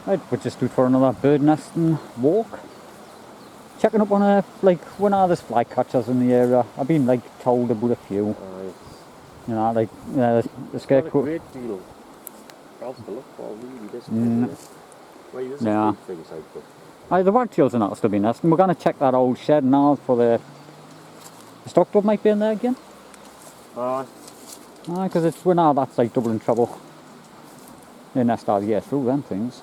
Right, we're just out for another bird nesting walk. Checking up on like when are there's flycatchers in the area. I've been like told about a few. You know, like the scarecrow. Not a great deal else to look for really this time of year. Well, there's a few things out there. The wagtails are not still be nesting. We're going to check that old shed now for the stock dove might be in there again. Because it's when now that's like doubling trouble. They nest out the year through them things.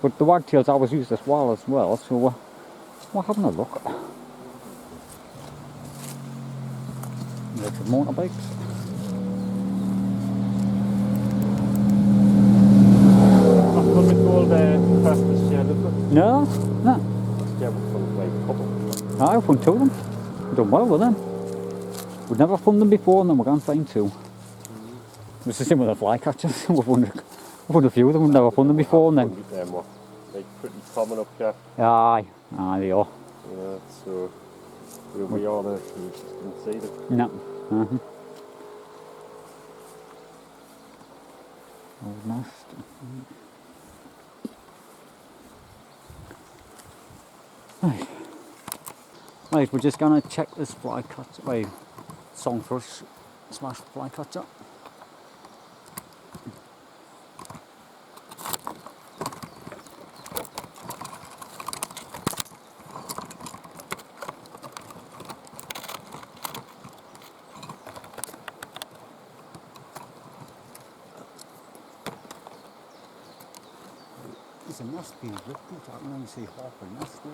But the wagtails always use this wall as well, so we're having a look. Lots of motorbikes. That's what we call the Christmas shed, isn't it? No. Yeah, we've found like a couple. I've found two of them. We've done well with them. We've never found them before and then we're going to find two. It's the same with the flycatchers. we've found a few of them, we've never found them before and then... Them were like pretty common up here. Aye, they are. Yeah, so we are there, you just didn't see them. No. Old nest. Right, we're just gonna check this flycatcher. Wait, songthrush slash flycatcher. There's a nest being ripped out. I can only see half a nest there.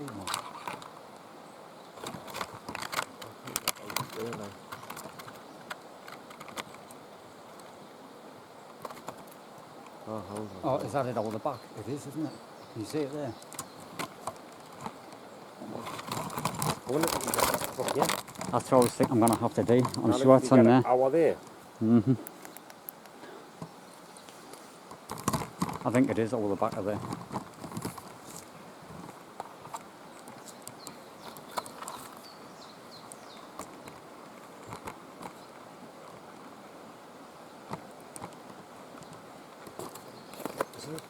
Oh, is that it over the back? It is, isn't it? Can you see it there? Yeah. That's what I was thinking I'm going to have to do. I'm sure it's on there. Hour there. I think it is over the back of there.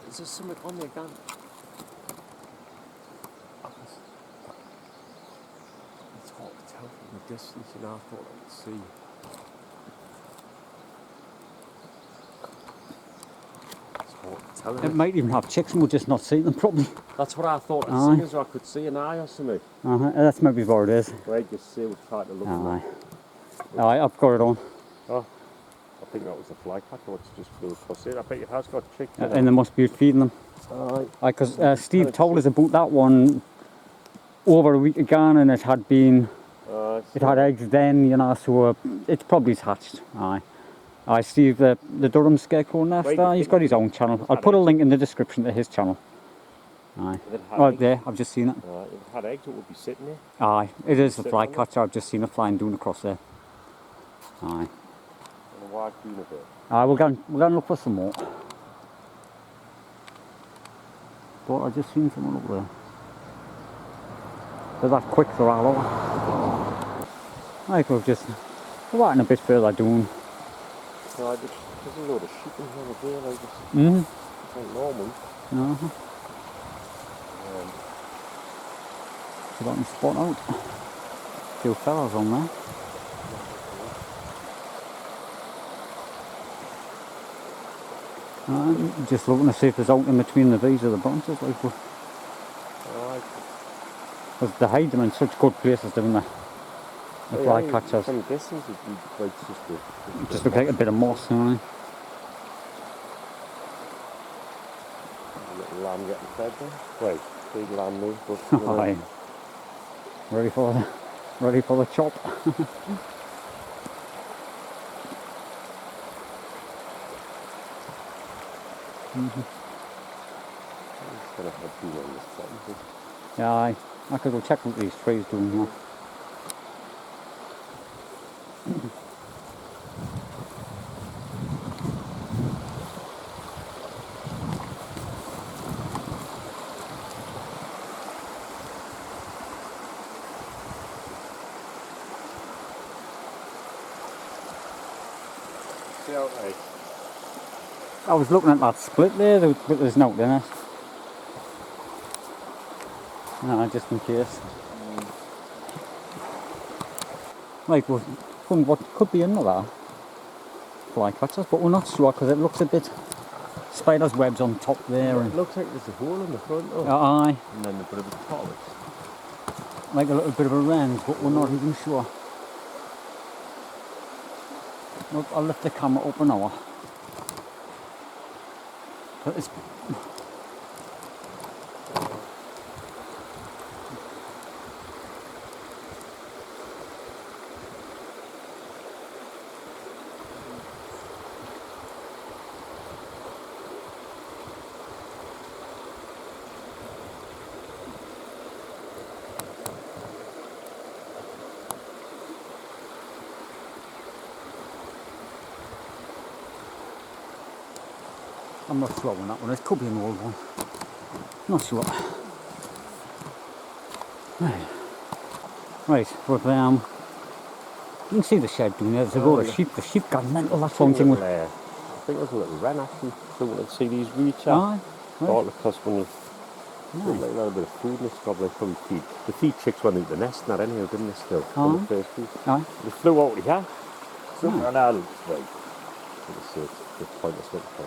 Is there something on there again? It's hard to tell from the distance, you know, I thought I could see. It's hard to tell. It might even have chicks and we'll just not see them properly. That's what I thought. As soon as I could see an eye or something. That's maybe what it is. Right, just see, we'll try to look at it. Aye, I've got it on. Oh, I think that was a flycatcher, which just flew across it. I bet it has got chicks. And they must be feeding them. Aye, because Steve told us about that one over a week ago and it had been, it had eggs then, you know, so it's probably hatched. Aye, Steve, the Durham Scarecrow Nest, he's got his own channel. I'll put a link in the description to his channel. Aye. Oh, there, I've just seen it. If it had eggs, it would be sitting there. Aye, it is the flycatcher. I've just seen it flying down across there. Aye. And a wild doing a bit. Aye, we're going to look for some more. But I just seen someone up there. They're that quick, they're all over. I think we're walking a bit further down. No, there's a load of sheep in here as well, like this. It's not normal. So that can spot out. A few fellas on there. Just looking to see if there's out in between the leaves of the branches, like. Because they hide them in such good places, don't they? The flycatchers. From distance, it'd be quite just look like a bit of moss, you know. A little lamb getting fed then. Wait, big lamb move, but. Aye. Ready for the chop. Yeah, I could go check what these trees doing here. I was looking at that split there, but there's no in it. No, just in case. Right, well, from what could be another flycatchers, but we're not sure because it looks a bit spider's webs on top there. And it looks like there's a hole in the front. Oh. Aye. And then a bit of a polish. Like a little bit of a rend, but we're not even sure. I'll lift the camera up an hour. But it's I'm not sure on that one. It could be an old one. Not sure. Right, but you can see the shed down there. There's a lot of sheep. The sheep got mental. That's one thing. I think there's a little wren actually. So we can see these reach out. Aye. Right. All because when you put like a little bit of food in this gob, they probably feed. The feed chicks went into the nest and that anyhow, didn't they still? On the first feed. Aye. They flew out of here. Something like that. Right. It's pointless looking for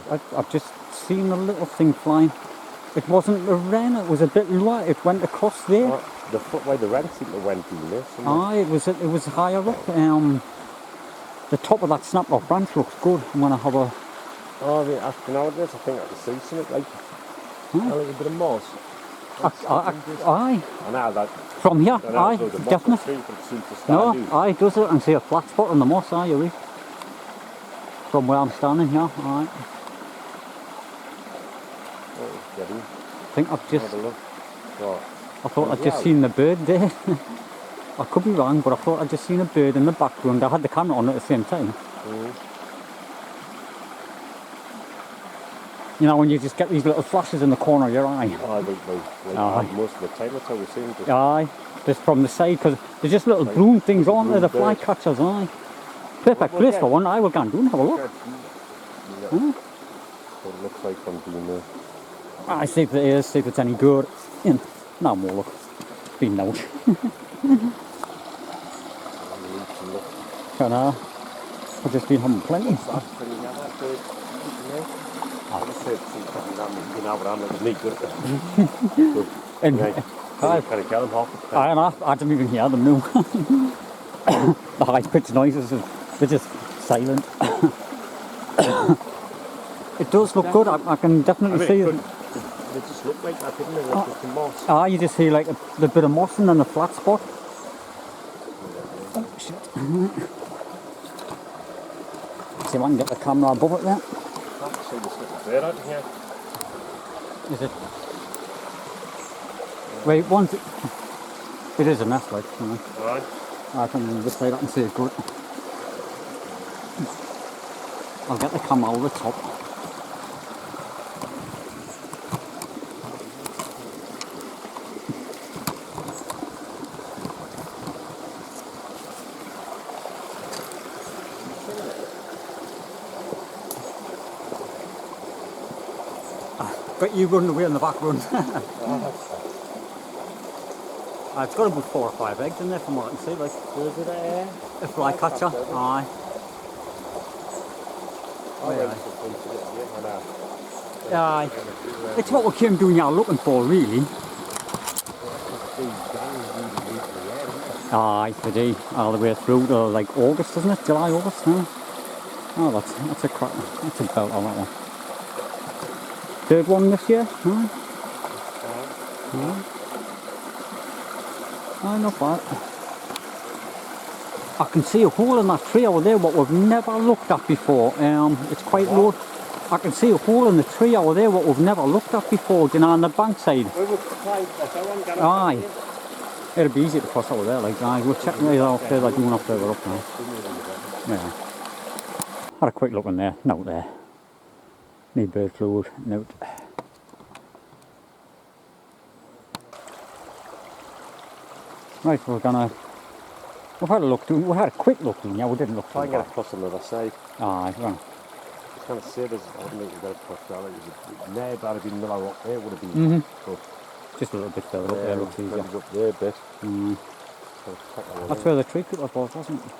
that. I've just seen a little thing flying. It wasn't a wren, it was a bit lower. It went across there. Well, the footway the wren seemed to went in this. Aye, it was higher up. The top of that snaplock branch looks good. I'm gonna have a. Oh, you know what it is? I think I can see something like a little bit of moss. Aye. I know that. From here, aye, definitely. No, aye, does it? And see a flat spot on the moss, aye, you're right. From where I'm standing here, alright. I think I've just. I thought I'd just seen the bird there. I could be wrong, but I thought I'd just seen a bird in the background. I had the camera on at the same time. You know, when you just get these little flashes in the corner of your eye. Aye, most of the time that's how we see them. Aye, just from the side, because there's just little bloom things on there, the flycatchers, aye. Perfect place for one. I will go and do and have a look. What it looks like from being there. I see if it is, see if it's any good. No more look. It's been out. I know. I've just been having plenty. I didn't even hear them now. The high-pitched noises, they're just silent. It does look good, I can definitely see it. They just look like that, didn't they? Like just the moss. Ah, you just see like the bit of moss and then the flat spot. Oh, shit. See if I can get the camera above it there. I can see this little bird out here. Is it? Wait, once it is a nest, like, you know. Right. I can this side I can see it good. I'll get the camera over the top. But you running away in the background. It's got about 4 or 5 eggs in there from what I can see, like. Is it a flycatcher? Aye. Aye. It's what we came doing here looking for, really. Aye, they do. All the way through to like August, isn't it? July, August, huh? Oh, that's a crap. That's a belt on that one. Third one this year, huh? Oh, not bad. I can see a hole in that tree over there, what we've never looked at before. It's quite low. I can see a hole in the tree over there, what we've never looked at before, you know, on the bank side. Aye. It'll be easy to cross over there, like, aye. We'll check these out there, like, going up further up now. Yeah. Had a quick look in there, note there. Need bird fluid, note. Right, we've had a look, we had a quick look in, yeah, we didn't look try and get across on the other side. Aye, right. trying to say this, I wouldn't think you got a possibility. No, but I'd have been Miller up there, would have been. But, Just a little bit further up there looks easier. up there a bit. That's where the tree clippers was, wasn't it?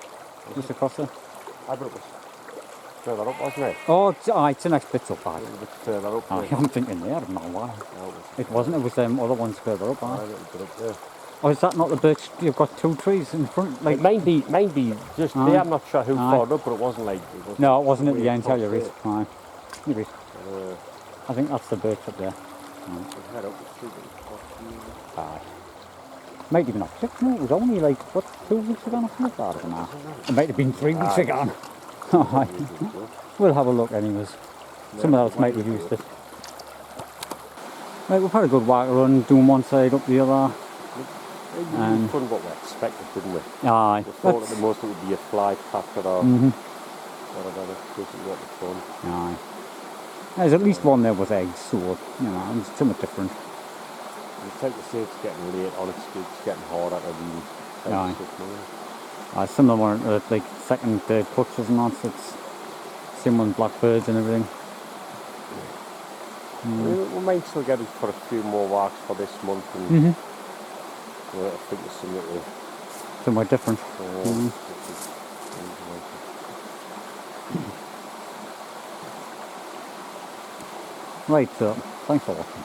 Just across there. I bet it was further up, wasn't it? Oh, it's the next bit up, aye. A little bit further up. I'm thinking there, I don't know why. It wasn't, it was them other ones further up, A aye. little bit up there. Oh, is that not the birch? You've got 2 trees in front? Like, It might be just there, I'm not sure who far up, but it wasn't like... no, it wasn't at the end, tell you, it. Reese. Aye. Maybe. I think that's the birch up there. Head up the street. Aye. Might even have 6, no, it was only like, what, 2 weeks ago or something like that, I don't know. It might have been 3 weeks ago. Aye. We'll have a look anyways. Someone else might have used it. Right, we've had a good walk around, doing one side up the other. And done what we expected, didn't we? Aye. We thought at the most it would be a fly packer or whatever, basically what we've done. Aye. There's at least one there with eggs, so, you know, it's something different. It's like to say it's getting late on, it's getting harder to really Aye. Some of them are like second, third clutches and that, so it's same with blackbirds and everything. We might still get it for a few more walks for this month and I think it's Somewhere different. Right, so thanks for watching.